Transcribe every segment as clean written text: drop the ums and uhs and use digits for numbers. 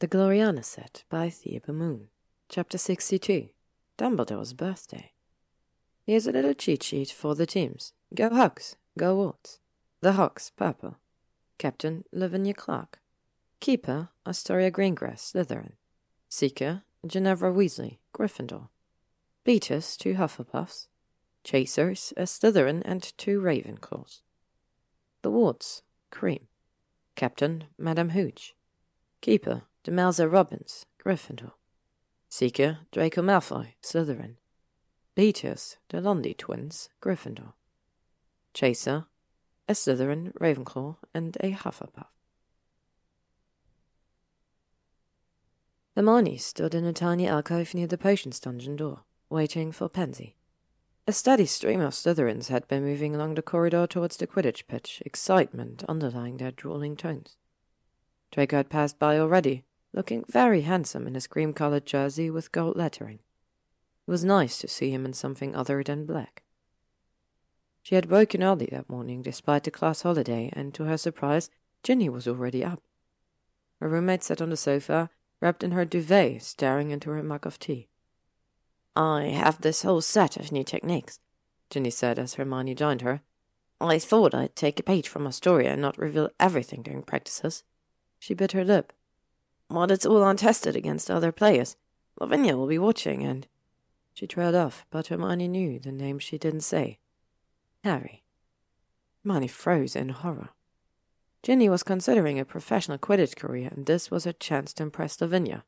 The Gloriana set by ThebeMoon. Chapter 62. Dumbledore's birthday. Here's a little cheat sheet for the teams. Go Hogs, go Wards. The Hogs, purple. Captain, Lavinia Clark. Keeper, Astoria Greengrass, Slytherin. Seeker, Ginevra Weasley, Gryffindor. Beaters, 2 Hufflepuffs. Chasers, a Slytherin and 2 Ravenclaws. The Wards, Cream. Captain, Madame Hooch. Keeper, Demelza Robbins, Gryffindor. Seeker, Draco Malfoy, Slytherin. Beaters, the Lundy twins, Gryffindor. Chaser, a Slytherin, Ravenclaw, and a Hufflepuff. Hermione stood in a tiny alcove near the potions dungeon door, waiting for Pansy. A steady stream of Slytherins had been moving along the corridor towards the Quidditch pitch, excitement underlying their drawling tones. Draco had passed by already, looking very handsome in his cream-coloured jersey with gold lettering. It was nice to see him in something other than black. She had woken early that morning despite the class holiday, and to her surprise, Ginny was already up. Her roommate sat on the sofa, wrapped in her duvet, staring into her mug of tea. "I have this whole set of new techniques," Ginny said as Hermione joined her. "I thought I'd take a page from Astoria and not reveal everything during practices." She bit her lip. "But it's all untested against other players. Lavinia will be watching and—" She trailed off, but Hermione knew the name she didn't say. Harry. Hermione froze in horror. Ginny was considering a professional Quidditch career, and this was her chance to impress Lavinia.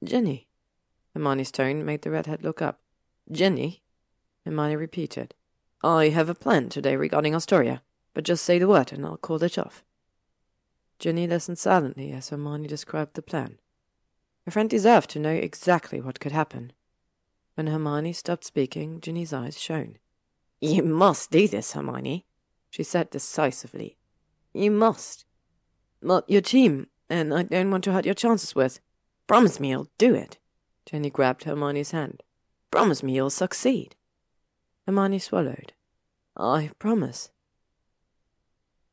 "Ginny." Hermione's tone made the redhead look up. "Ginny?" Hermione repeated. "I have a plan today regarding Astoria, but just say the word and I'll call it off." Ginny listened silently as Hermione described the plan. Her friend deserved to know exactly what could happen. When Hermione stopped speaking, Ginny's eyes shone. "You must do this, Hermione," she said decisively. "You must. But your team, and I don't want to hurt your chances with. Promise me you'll do it." Ginny grabbed Hermione's hand. "Promise me you'll succeed." Hermione swallowed. "I promise."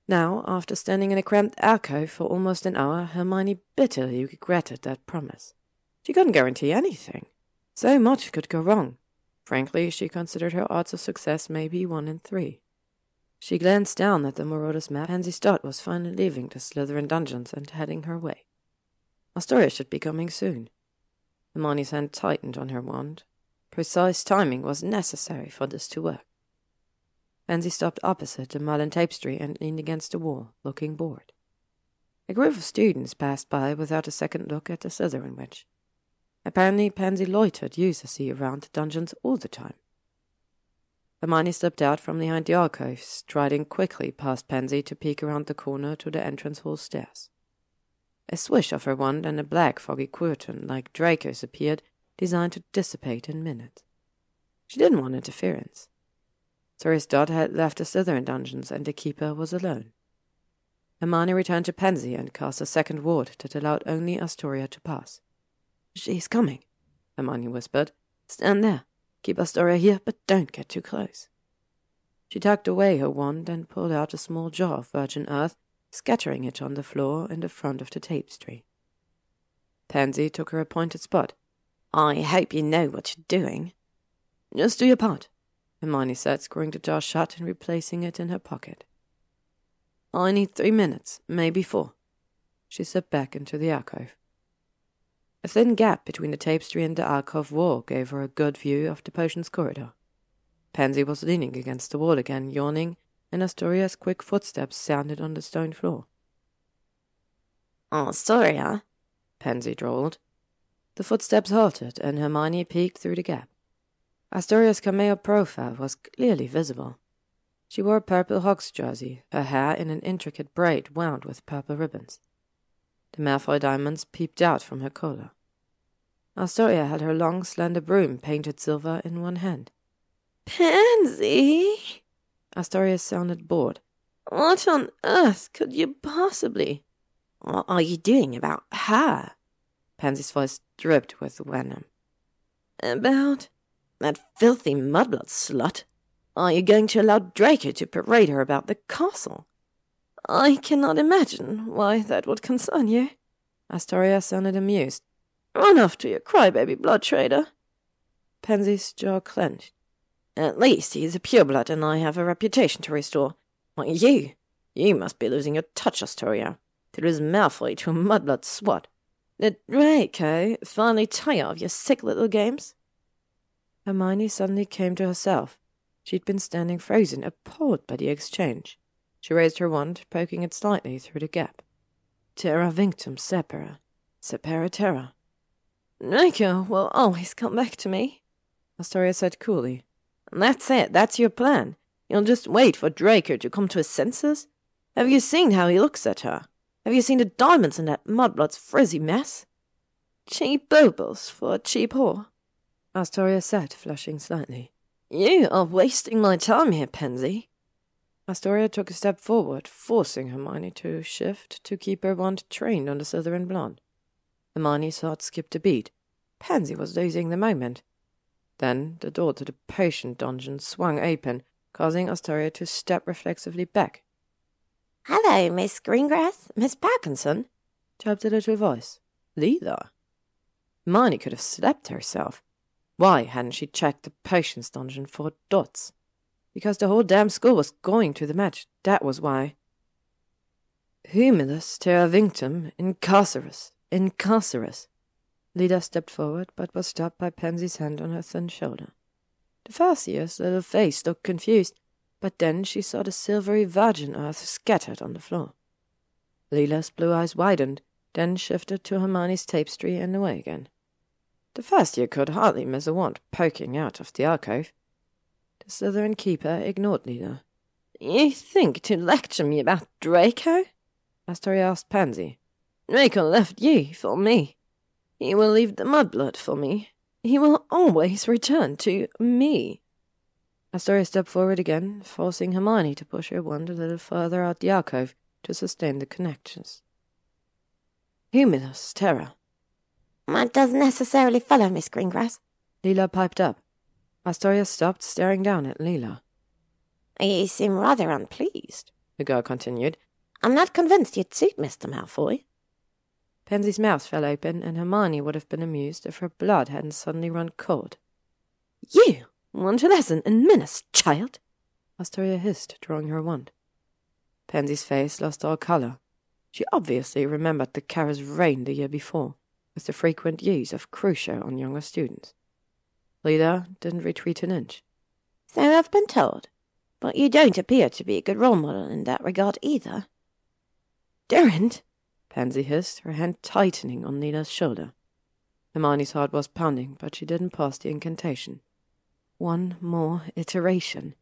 Now, after standing in a cramped alcove for almost an hour, Hermione bitterly regretted that promise. She couldn't guarantee anything. So much could go wrong. Frankly, she considered her odds of success maybe 1 in 3. She glanced down at the Marauders map. Pansy's dot was finally leaving the Slytherin dungeons and heading her way. Astoria should be coming soon. Hermione's hand tightened on her wand. Precise timing was necessary for this to work. Pansy stopped opposite the Mullen tapestry and leaned against the wall, looking bored. A group of students passed by without a second look at the Slytherin witch. Apparently, Pansy loitered uselessly around the dungeons all the time. Hermione slipped out from behind the alcove, striding quickly past Pansy to peek around the corner to the entrance hall stairs. A swish of her wand and a black foggy curtain like Draco's appeared, designed to dissipate in minutes. She didn't want interference. Astoria's dot had left the Slytherin dungeons, and the keeper was alone. Hermione returned to Pansy and cast a second ward that allowed only Astoria to pass. "She's coming," Hermione whispered. "Stand there. Keep Astoria here, but don't get too close." She tucked away her wand and pulled out a small jar of virgin earth, scattering it on the floor in the front of the tapestry. Pansy took her appointed spot. "I hope you know what you're doing." "Just do your part," Hermione said, screwing the jar shut and replacing it in her pocket. "I need 3 minutes, maybe 4. She slipped back into the alcove. A thin gap between the tapestry and the alcove wall gave her a good view of the potions corridor. Pansy was leaning against the wall again, yawning, and Astoria's quick footsteps sounded on the stone floor. "Astoria," Pansy drawled. The footsteps halted, and Hermione peeked through the gap. Astoria's cameo profile was clearly visible. She wore a purple Hog's jersey, her hair in an intricate braid wound with purple ribbons. The Malfoy diamonds peeped out from her collar. Astoria held her long, slender broom painted silver in one hand. "Pansy!" Astoria sounded bored. "What on earth could you possibly—" "What are you doing about her?" Pansy's voice dripped with venom. "About that filthy mudblood slut. Are you going to allow Draco to parade her about the castle? I cannot imagine why that would concern you." Astoria sounded amused. "Run after your crybaby blood trader." Pansy's jaw clenched. "At least he's a pureblood and I have a reputation to restore. Why, you must be losing your touch, Astoria. To lose Malfoy to a mudblood swat. Did Draco finally tire of your sick little games?" Hermione suddenly came to herself. She'd been standing frozen, appalled by the exchange. She raised her wand, poking it slightly through the gap. "Terra vinctum separa terra." "Draco will always come back to me," Astoria said coolly. "That's it, that's your plan. You'll just wait for Draco to come to his senses? Have you seen how he looks at her? Have you seen the diamonds in that mudblood's frizzy mess? Cheap baubles for a cheap whore," Astoria said, flushing slightly. "You are wasting my time here, Pansy." Astoria took a step forward, forcing Hermione to shift to keep her wand trained on the Slytherin blonde. Hermione's heart skipped a beat. Pansy was losing the moment. Then the door to the patient dungeon swung open, causing Astoria to step reflexively back. "Hello, Miss Greengrass, Miss Parkinson," chirped a little voice. Lila? Hermione could have slapped herself. Why hadn't she checked the patient's dungeon for dots? Because the whole damn school was going to the match, that was why. "Humilus terra vinctum incarcerus. Lida stepped forward, but was stopped by Pansy's hand on her thin shoulder. The first year's little face looked confused, but then she saw the silvery virgin earth scattered on the floor. Lila's blue eyes widened, then shifted to Hermione's tapestry and away again. The first year could hardly miss a wand poking out of the alcove. The Slytherin keeper ignored Lila. "You think to lecture me about Draco?" Astoria asked Pansy. "Draco left you for me. He will leave the mudblood for me. He will always return to me." Astoria stepped forward again, forcing Hermione to push her wand a little further out the alcove to sustain the connections. "Humilus terra." "That doesn't necessarily follow, Miss Greengrass," Lila piped up. Astoria stopped, staring down at Lila. "You seem rather unpleased," the girl continued. "I'm not convinced you'd suit Mr. Malfoy." Pansy's mouth fell open, and Hermione would have been amused if her blood hadn't suddenly run cold. "You want a lesson in manners, child?" Astoria hissed, drawing her wand. Pansy's face lost all colour. She obviously remembered the Kara's reign the year before, with the frequent use of Crucio on younger students. Lida didn't retreat an inch. "So I've been told, but you don't appear to be a good role model in that regard either." "Durant!" Pansy hissed, her hand tightening on Lila's shoulder. Hermione's heart was pounding, but she didn't pass the incantation. One more iteration.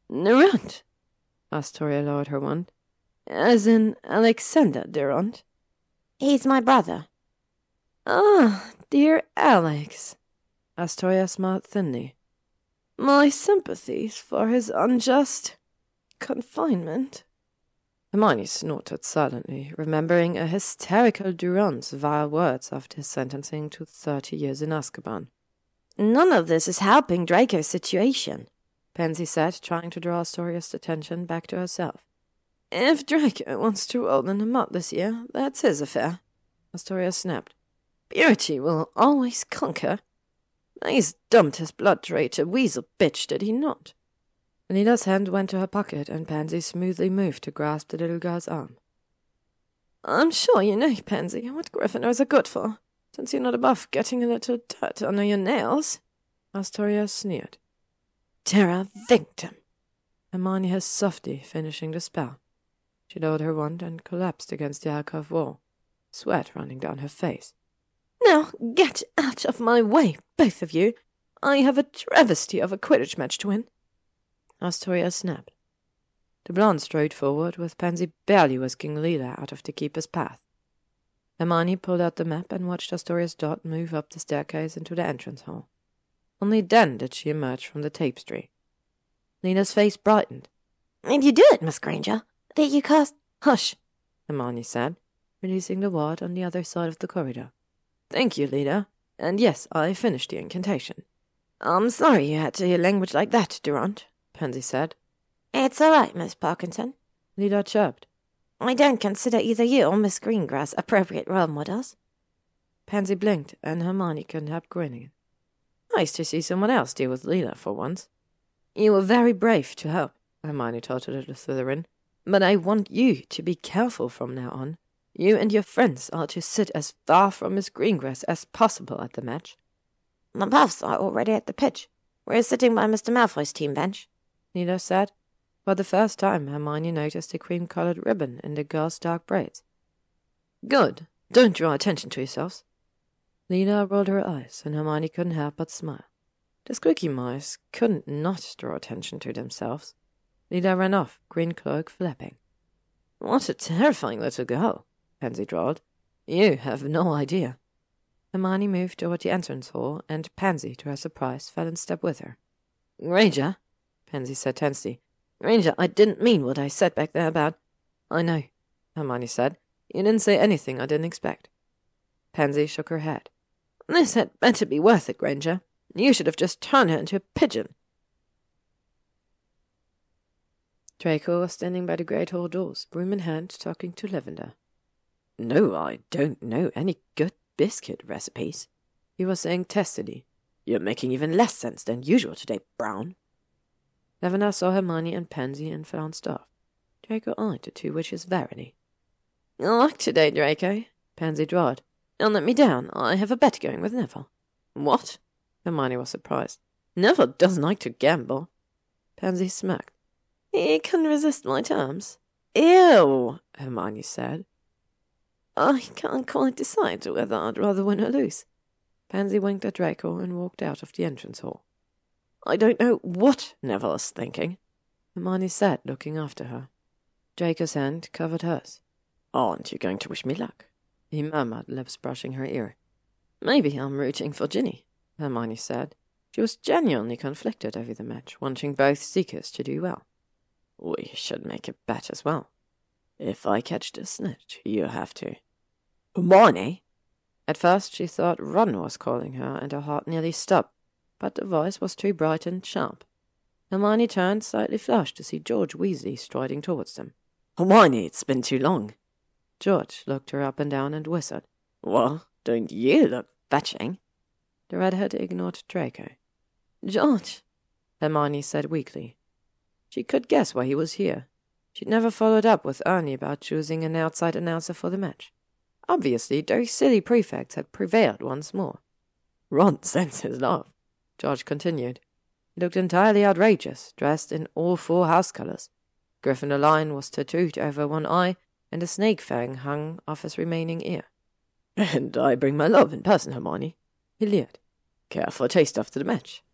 "Durant!" Astoria lowered her wand. "As in Alexander Durant?" "He's my brother." "Ah, dear Alex." Astoria smiled thinly. "My sympathies for his unjust confinement." Hermione snorted silently, remembering a hysterical Durant's vile words after his sentencing to 30 years in Azkaban. "None of this is helping Draco's situation," Pansy said, trying to draw Astoria's attention back to herself. "If Draco wants to roll in the mud this year, that's his affair," Astoria snapped. "Purity will always conquer. He's dumped his blood traitor weasel bitch, did he not?" Lila's hand went to her pocket, and Pansy smoothly moved to grasp the little girl's arm. "I'm sure you know, Pansy, what Gryffindors are good for, since you're not above getting a little dirt under your nails," Astoria sneered. "Terra vinctum," Hermione hissed softly, finishing the spell. She lowered her wand and collapsed against the alcove wall, sweat running down her face. "Now get out of my way, both of you. I have a travesty of a Quidditch match to win." Astoria snapped. The blonde strode forward, with Pansy barely whisking Lila out of the keeper's path. Hermione pulled out the map and watched Astoria's dot move up the staircase into the entrance hall. Only then did she emerge from the tapestry. Lila's face brightened. "Did you do it, Miss Granger? Did you cast—" "Hush," Hermione said, releasing the ward on the other side of the corridor. "Thank you, Lila. And yes, I finished the incantation." "I'm sorry you had to hear language like that, Durant," Pansy said. "It's all right, Miss Parkinson," Lila chirped. I don't consider either you or Miss Greengrass appropriate role models. Pansy blinked, and Hermione couldn't help grinning. Nice to see someone else deal with Lila for once. You were very brave to help, Hermione told her little Slytherin, but I want you to be careful from now on. You and your friends are to sit as far from Miss Greengrass as possible at the match. The Puffs are already at the pitch. We're sitting by Mr. Malfoy's team bench, Lila said. For the first time, Hermione noticed a cream-colored ribbon in the girl's dark braids. Good. Don't draw attention to yourselves. Lila rolled her eyes, and Hermione couldn't help but smile. The squeaky mice couldn't not draw attention to themselves. Lila ran off, green cloak flapping. What a terrifying little girl, Pansy drawled. You have no idea. Hermione moved toward the entrance hall, and Pansy, to her surprise, fell in step with her. Granger, Pansy said tensely. Granger, I didn't mean what I said back there about... I know, Hermione said. You didn't say anything I didn't expect. Pansy shook her head. This had better be worth it, Granger. You should have just turned her into a pigeon. Draco was standing by the great hall doors, broom in hand, talking to Lavender. No, I don't know any good biscuit recipes, he was saying testily. You're making even less sense than usual today, Brown. Lavender saw Hermione and Pansy and flounced off. Draco eyed the two witches warily. Good luck today, Draco, Pansy drawled. Don't let me down. I have a bet going with Neville. What? Hermione was surprised. Neville doesn't like to gamble. Pansy smirked. He couldn't resist my terms. Ew, Hermione said. I can't quite decide whether I'd rather win or lose. Pansy winked at Draco and walked out of the entrance hall. I don't know what Neville is thinking, Hermione said, looking after her. Draco's hand covered hers. Aren't you going to wish me luck? He murmured, lips brushing her ear. Maybe I'm rooting for Ginny, Hermione said. She was genuinely conflicted over the match, wanting both seekers to do well. We should make a bet as well. If I catch the snitch, you have to. Hermione? At first she thought Ron was calling her, and her heart nearly stopped, but the voice was too bright and sharp. Hermione turned, slightly flushed, to see George Weasley striding towards them. Hermione, it's been too long. George looked her up and down and whistled. Well, don't you look fetching? The redhead ignored Draco. George, Hermione said weakly. She could guess why he was here. She'd never followed up with Ernie about choosing an outside announcer for the match. Obviously, those silly prefects had prevailed once more. Ron sends his love, George continued. He looked entirely outrageous, dressed in all 4 house colours. Gryffindor Lion was tattooed over one eye, and a snake fang hung off his remaining ear. And I bring my love in person, Hermione, he leered. Care for a taste after the match?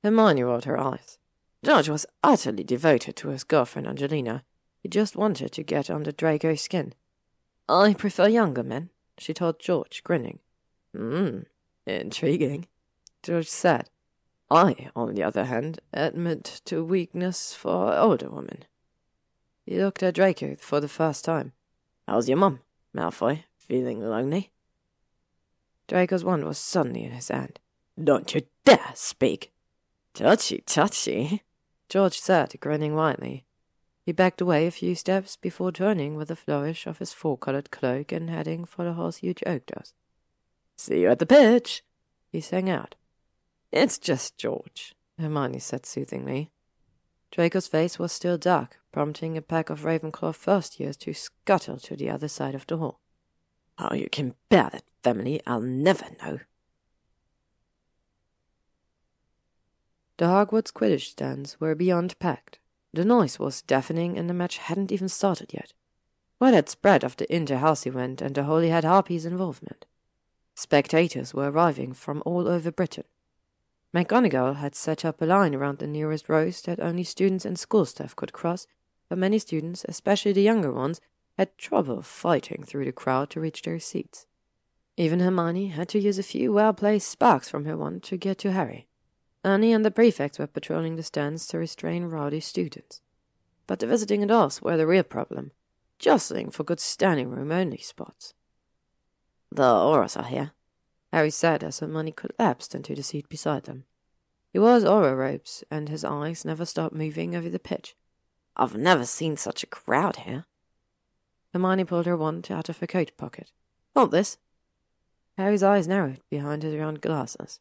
Hermione rolled her eyes. George was utterly devoted to his girlfriend Angelina. He just wanted to get under Draco's skin. I prefer younger men, she told George, grinning. Intriguing, George said. I, on the other hand, admit to weakness for older women. He looked at Draco for the first time. How's your mum, Malfoy? Feeling lonely? Draco's wand was suddenly in his hand. Don't you dare speak! Touchy, touchy, George said, grinning widely. He backed away a few steps before turning with a flourish of his 4-coloured cloak and heading for the hall's huge oak doors. See you at the pitch, he sang out. It's just George, Hermione said soothingly. Draco's face was still dark, prompting a pack of Ravenclaw first-years to scuttle to the other side of the hall. How you can bear that family, I'll never know. The Hogwarts Quidditch stands were beyond packed. The noise was deafening, and the match hadn't even started yet. Word had spread of the inter-house event and the Holyhead Harpies' involvement. Spectators were arriving from all over Britain. McGonagall had set up a line around the nearest rows that only students and school staff could cross, but many students, especially the younger ones, had trouble fighting through the crowd to reach their seats. Even Hermione had to use a few well-placed sparks from her wand to get to Harry. Ernie and the prefects were patrolling the stands to restrain rowdy students. But the visiting adults were the real problem, jostling for good standing room only spots. The Auras are here, Harry said as Hermione collapsed into the seat beside them. He wore his aura robes, and his eyes never stopped moving over the pitch. I've never seen such a crowd here. Hermione pulled her wand out of her coat pocket. "Hold this." Harry's eyes narrowed behind his round glasses.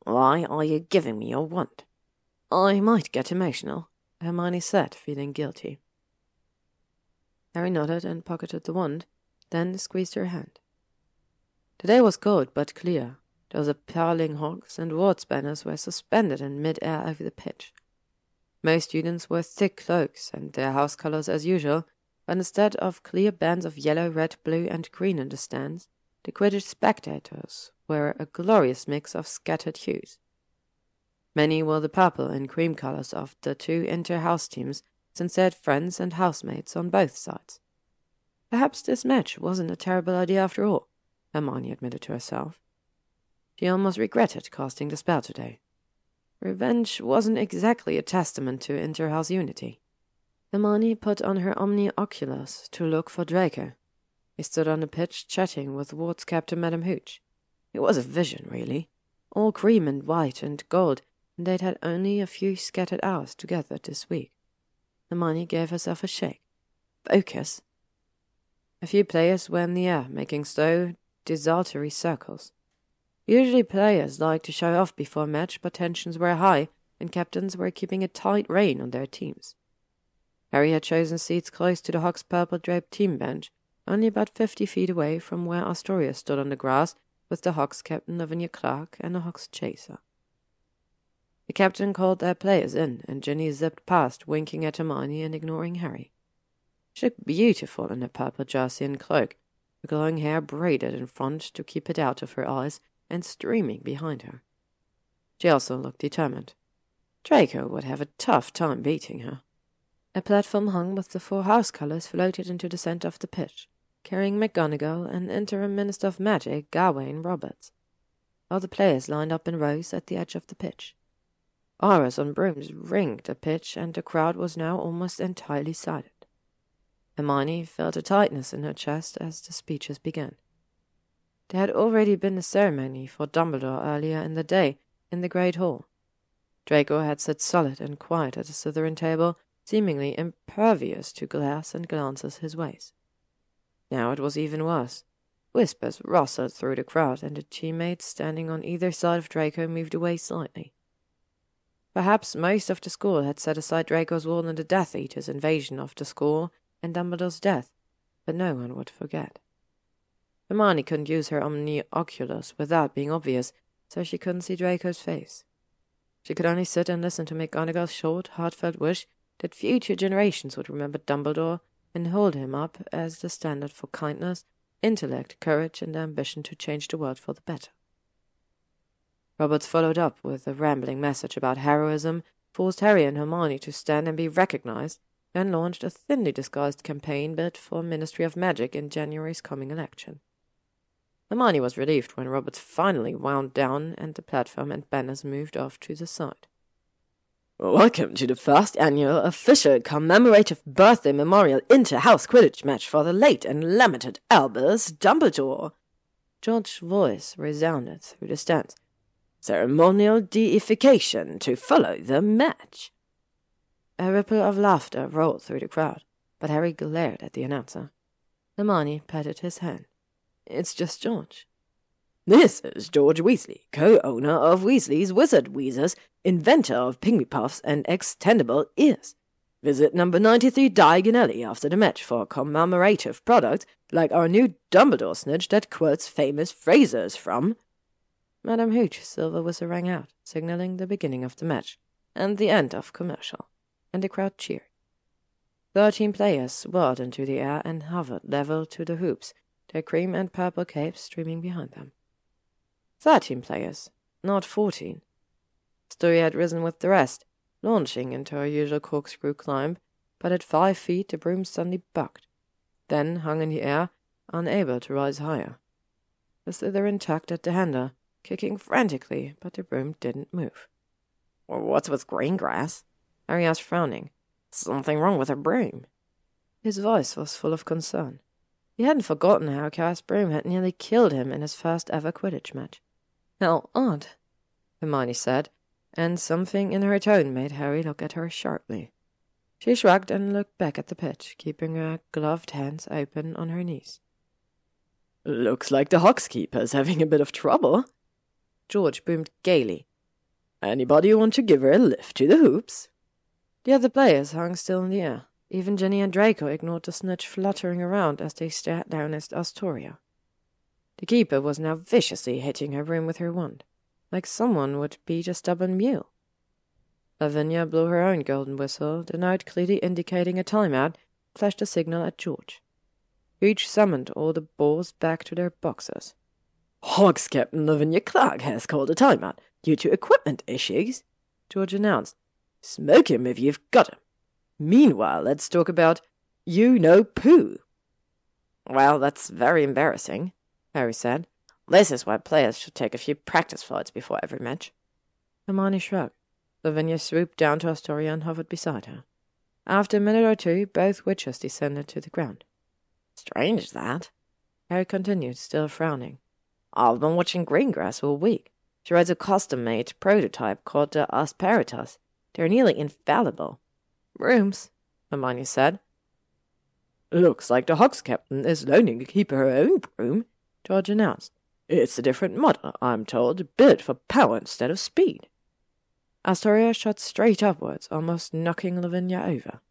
"Why are you giving me your wand?" "I might get emotional," Hermione said, feeling guilty. Harry nodded and pocketed the wand, then squeezed her hand. The day was cold but clear. Those appalling hogs and ward banners were suspended in mid-air over the pitch. Most students wore thick cloaks and their house colours as usual, but instead of clear bands of yellow, red, blue and green in the stands, the Quidditch spectators were a glorious mix of scattered hues. Many wore the purple and cream colours of the two inter-house teams, since they had friends and housemates on both sides. Perhaps this match wasn't a terrible idea after all, Hermione admitted to herself. She almost regretted casting the spell today. Revenge wasn't exactly a testament to inter-house unity. Hermione put on her omni-oculars to look for Draco. He stood on the pitch chatting with Ward's captain Madame Hooch. It was a vision, really. All cream and white and gold, and they'd had only a few scattered hours together this week. Hermione gave herself a shake. Focus. A few players were in the air, making slow, desultory circles. Usually players liked to show off before a match, but tensions were high, and captains were keeping a tight rein on their teams. Harry had chosen seats close to the Hog's purple-draped team bench, only about 50 feet away from where Astoria stood on the grass with the Hog's captain Lavinia Clark and the Hog's chaser. The captain called their players in, and Ginny zipped past, winking at Hermione and ignoring Harry. She looked beautiful in her purple jersey and cloak, her glowing hair braided in front to keep it out of her eyes and streaming behind her. She also looked determined. Draco would have a tough time beating her. A platform hung with the 4 house colours floated into the centre of the pitch, carrying McGonagall and interim Minister of Magic Gawain Roberts. All the players lined up in rows at the edge of the pitch. Auras on brooms ringed the pitch, and the crowd was now almost entirely silent. Hermione felt a tightness in her chest as the speeches began. There had already been a ceremony for Dumbeldore earlier in the day in the Great Hall. Draco had sat solid and quiet at the Slytherin table, seemingly impervious to glares and glances his ways. Now it was even worse. Whispers rustled through the crowd, and the teammates standing on either side of Draco moved away slightly. Perhaps most of the school had set aside Draco's warn and the Death Eater's invasion of the school and Dumbledore's death, but no one would forget. Hermione couldn't use her omni-oculars without being obvious, so she couldn't see Draco's face. She could only sit and listen to McGonagall's short, heartfelt wish that future generations would remember Dumbledore and hold him up as the standard for kindness, intellect, courage, and ambition to change the world for the better. Roberts followed up with a rambling message about heroism, forced Harry and Hermione to stand and be recognized, and launched a thinly disguised campaign bid for Ministry of Magic in January's coming election. Hermione was relieved when Roberts finally wound down and the platform and banners moved off to the side. Welcome to the first annual official commemorative birthday memorial inter-house Quidditch match for the late and lamented Albus Dumbledore. George's voice resounded through the stands. Ceremonial deification to follow the match. A ripple of laughter rolled through the crowd, but Harry glared at the announcer. Hermione patted his hand. It's just George. This is George Weasley, co-owner of Weasley's Wizard Wheezers, inventor of Pygmy Puffs and extendable ears. Visit number 93 Diagon Alley after the match for commemorative products like our new Dumbledore snitch that quotes famous phrases from. Madame Hooch's silver whistle rang out, signaling the beginning of the match, and the end of commercial, and the crowd cheered. 13 players whirled into the air and hovered level to the hoops, their cream and purple capes streaming behind them. 13 players, not 14. Story had risen with the rest, launching into her usual corkscrew climb, but at 5 feet the broom suddenly bucked, then hung in the air, unable to rise higher. The Slytherin tugged at the handle, kicking frantically, but the broom didn't move. What's with Greengrass? Harry asked, frowning. Something wrong with her broom? His voice was full of concern. He hadn't forgotten how Cass Broom had nearly killed him in his first ever Quidditch match. How odd, Hermione said, and something in her tone made Harry look at her sharply. She shrugged and looked back at the pitch, keeping her gloved hands open on her knees. "Looks like the Hawkskeeper's having a bit of trouble," George boomed gaily. "Anybody want to give her a lift to the hoops?" The other players hung still in the air. Even Ginny and Draco ignored the snitch fluttering around as they stared down at Astoria. The keeper was now viciously hitting her broom with her wand, like someone would beat a stubborn mule. Lavinia blew her own golden whistle, the note clearly indicating a timeout, flashed a signal at George. Each summoned all the balls back to their boxes. "Hawks Captain Lavinia Clark has called a timeout due to equipment issues," George announced. "Smoke him if you've got him. Meanwhile, let's talk about you-know-poo." "Well, that's very embarrassing," Harry said. "This is why players should take a few practice flights before every match." Hermione shrugged. Lavinia swooped down to Astoria and hovered beside her. After a minute or two, both witches descended to the ground. "Strange, that," Harry continued, still frowning. "I've been watching Greengrass all week. She rides a custom-made prototype called the Asperitas. They're nearly infallible." "Brooms," Hermione said. "Looks like the Hawks Captain is loaning the keeper her own broom," George announced. "It's a different model, I'm told, built for power instead of speed." Astoria shot straight upwards, almost knocking Lavinia over.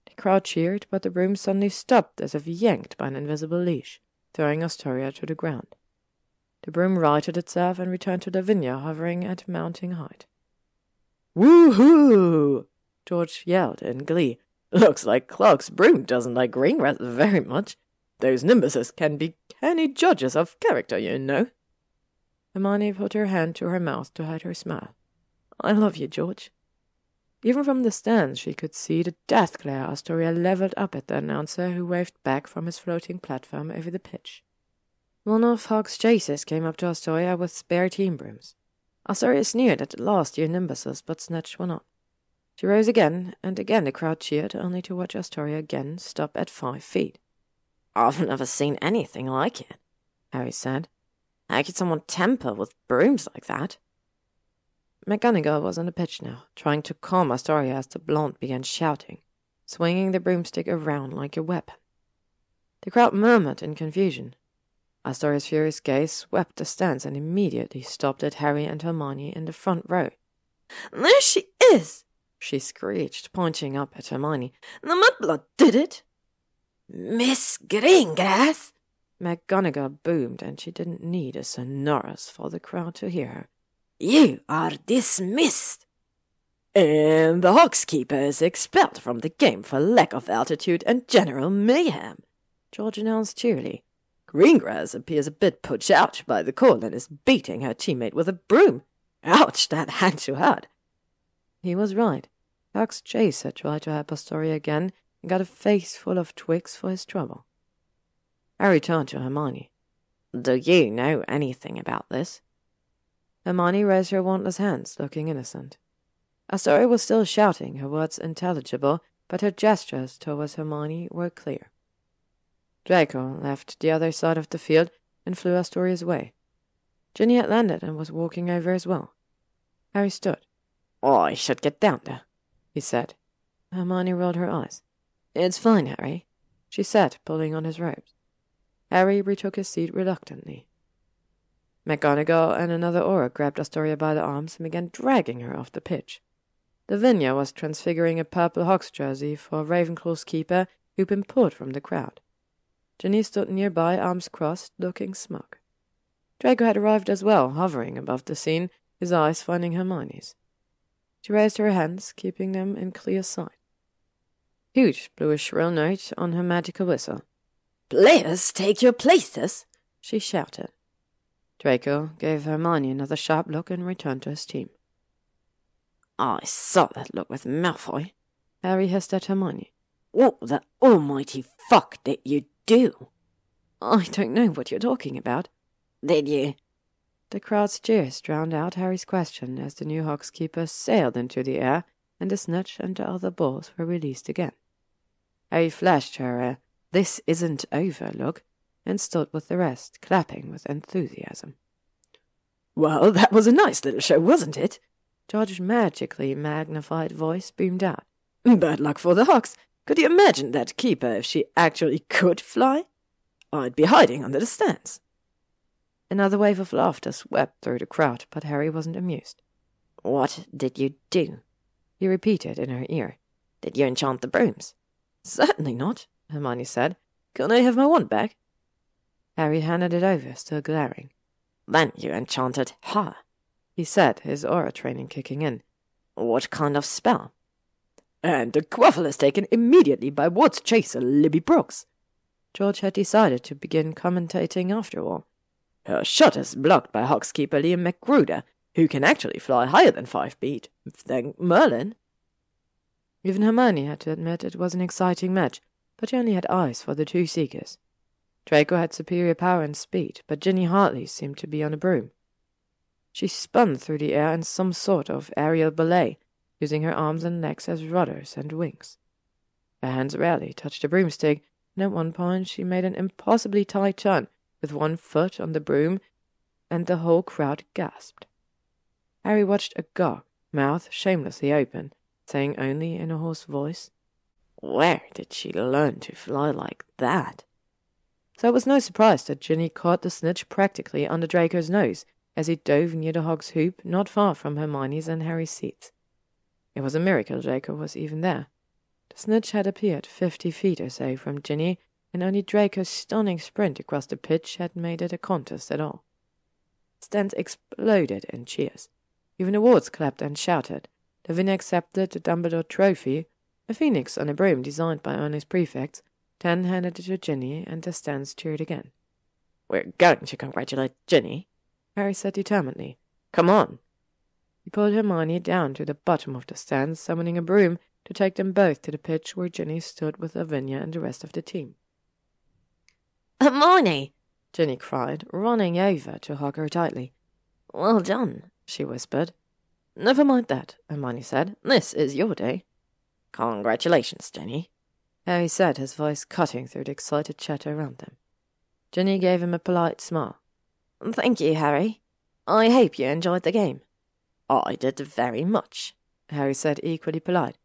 The crowd cheered, but the broom suddenly stopped as if yanked by an invisible leash, throwing Astoria to the ground. The broom righted itself and returned to Lavinia, hovering at mounting height. "Woohoo!" George yelled in glee. "Looks like Clark's broom doesn't like Greengrass very much. Those nimbuses can be canny judges of character, you know." Hermione put her hand to her mouth to hide her smile. "I love you, George." Even from the stands she could see the death glare Astoria leveled up at the announcer, who waved back from his floating platform over the pitch. One of Hog's chasers came up to Astoria with spare team brooms. Astoria sneered at the last year nimbuses, but snatched one up. She rose again, and again the crowd cheered, only to watch Astoria again stop at 5 feet. "I've never seen anything like it," Harry said. "How could someone tamper with brooms like that?" McGonagall was on the pitch now, trying to calm Astoria as the blonde began shouting, swinging the broomstick around like a weapon. The crowd murmured in confusion. Astoria's furious gaze swept the stands and immediately stopped at Harry and Hermione in the front row. "There she is!" she screeched, pointing up at Hermione. "The mudblood did it!" "Miss Greengrass!" McGonagall boomed, and she didn't need a sonorous for the crowd to hear her. "You are dismissed." "And the Hawkskeeper is expelled from the game for lack of altitude and general mayhem," George announced cheerily. "Greengrass appears a bit put out by the cold and is beating her teammate with a broom. Ouch, that had to hurt." He was right. Huck's chaser tried to help Astoria again and got a face full of twigs for his trouble. Harry turned to Hermione. "Do you know anything about this?" Hermione raised her wandless hands, looking innocent. Astoria was still shouting, her words intelligible, but her gestures towards Hermione were clear. Draco left the other side of the field and flew Astoria's way. Ginny had landed and was walking over as well. Harry stood. "I should get down there," he said. Hermione rolled her eyes. "It's fine, Harry," she said, pulling on his robes. Harry retook his seat reluctantly. McGonagall and another Auror grabbed Astoria by the arms and began dragging her off the pitch. Lavinia was transfiguring a purple Hawks jersey for Ravenclaw's keeper, who'd been pulled from the crowd. Ginny stood nearby, arms crossed, looking smug. Draco had arrived as well, hovering above the scene, his eyes finding Hermione's. She raised her hands, keeping them in clear sight. Hooch blew a shrill note on her magical whistle. "Players, take your places!" she shouted. Draco gave Hermione another sharp look and returned to his team. "I saw that look with Malfoy," Harry hissed at Hermione. "What the almighty fuck did you do?" "I don't know what you're talking about." "Did you?" The crowd's cheers drowned out Harry's question as the new Hawkskeeper sailed into the air and the snitch and the other balls were released again. Harry flashed her a "this isn't over" look and stood with the rest, clapping with enthusiasm. "Well, that was a nice little show, wasn't it?" George's magically magnified voice boomed out. Bad luck for the Hawks. Could you imagine that keeper if she actually could fly? I'd be hiding under the stands. Another wave of laughter swept through the crowd, but Harry wasn't amused. What did you do? He repeated in her ear. Did you enchant the brooms? Certainly not, Hermione said. Can I have my wand back? Harry handed it over, still glaring. Then you enchanted her, he said, his aura training kicking in. What kind of spell? And the quaffle is taken immediately by Ward's chaser, Libby Brooks. George had decided to begin commentating after all. Her shot is blocked by Hawkskeeper Liam McGruder, who can actually fly higher than 5 feet. Thank Merlin. Even Hermione had to admit it was an exciting match, but she only had eyes for the 2 seekers. Draco had superior power and speed, but Ginny hardly seemed to be on a broom. She spun through the air in some sort of aerial ballet, using her arms and legs as rudders and wings. Her hands rarely touched the broomstick, and at one point she made an impossibly tight turn, with one foot on the broom, and the whole crowd gasped. Harry watched agog, mouth shamelessly open, saying only in a hoarse voice, Where did she learn to fly like that? So it was no surprise that Ginny caught the snitch practically under Draco's nose as he dove near the Hog's hoop not far from Hermione's and Harry's seats. It was a miracle Draco was even there. The snitch had appeared 50 feet or so from Ginny, and only Draco's stunning sprint across the pitch had made it a contest at all. Stands exploded in cheers. Even the wards clapped and shouted. The winner accepted the Dumbeldore trophy, a phoenix on a broom designed by Ernest prefects, then handed it to Ginny, and the stands cheered again. We're going to congratulate Ginny, Harry said determinedly. Come on. He pulled Hermione down to the bottom of the stands, summoning a broom to take them both to the pitch where Ginny stood with Lavinia and the rest of the team. Hermione! Ginny cried, running over to hug her tightly. Well done, she whispered. Never mind that, Hermione said. This is your day. Congratulations, Ginny, Harry said, his voice cutting through the excited chatter around them. Ginny gave him a polite smile. Thank you, Harry. I hope you enjoyed the game. I did very much, Harry said, equally polite.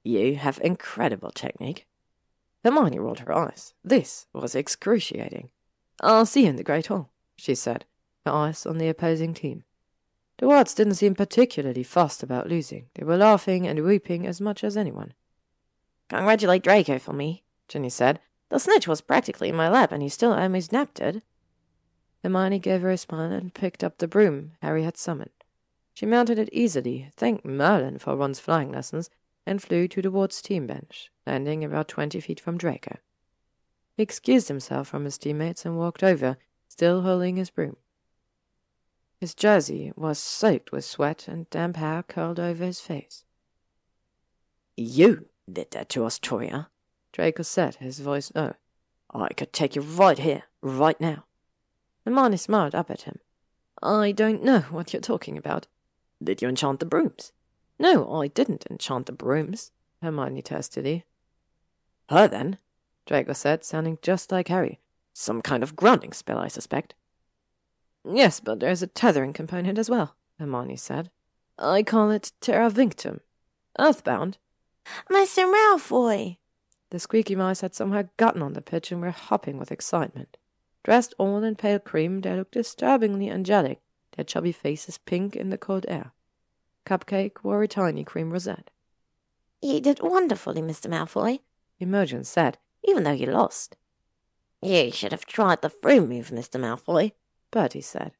You have incredible technique. Hermione rolled her eyes. This was excruciating. I'll see you in the Great Hall, she said, her eyes on the opposing team. The wards didn't seem particularly fussed about losing. They were laughing and weeping as much as anyone. Congratulate Draco for me, Ginny said. The snitch was practically in my lap and he still almost napped it. Hermione gave her a smile and picked up the broom Harry had summoned. She mounted it easily, thanked Merlin for once flying lessons, and flew to the ward's team bench, landing about 20 feet from Draco. He excused himself from his teammates and walked over, still holding his broom. His jersey was soaked with sweat and damp hair curled over his face. You did that to us, Toria, Draco said, his voice low. I could take you right here, right now. Hermione smiled up at him. I don't know what you're talking about. Did you enchant the brooms? No, I didn't enchant the brooms, Hermione testily. Her then, Draco said, sounding just like Harry. Some kind of grounding spell, I suspect. Yes, but there's a tethering component as well, Hermione said. I call it terra vinctum. Earthbound. Mr. Malfoy! The squeaky mice had somehow gotten on the pitch and were hopping with excitement. Dressed all in pale cream, they looked disturbingly angelic, their chubby faces pink in the cold air. Cupcake wore a tiny cream rosette. You did wonderfully, Mr. Malfoy, Imogen said, even though you lost. You should have tried the broom move, Mr. Malfoy, Bertie said.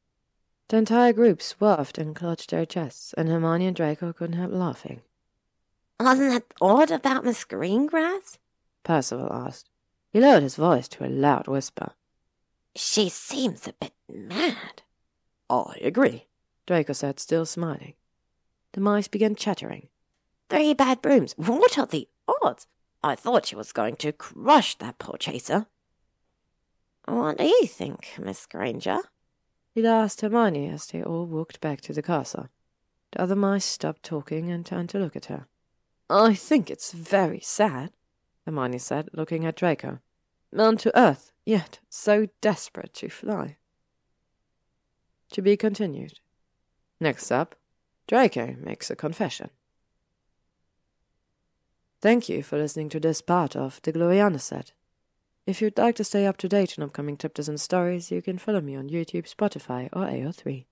The entire group swerved and clutched their chests, and Hermione and Draco couldn't help laughing. Wasn't that odd about Miss Greengrass? Percival asked. He lowered his voice to a loud whisper. She seems a bit mad. I agree, Draco said, still smiling. The mice began chattering. 3 bad brooms. What are the odds? I thought she was going to crush that poor chaser. What do you think, Miss Granger? He asked Hermione as they all walked back to the castle. The other mice stopped talking and turned to look at her. I think it's very sad, Hermione said, looking at Draco. Man to earth, yet so desperate to fly. To be continued. Next up, Draco makes a confession. Thank you for listening to this part of the Gloriana set. If you'd like to stay up to date on upcoming chapters and stories, you can follow me on YouTube, Spotify, or AO3.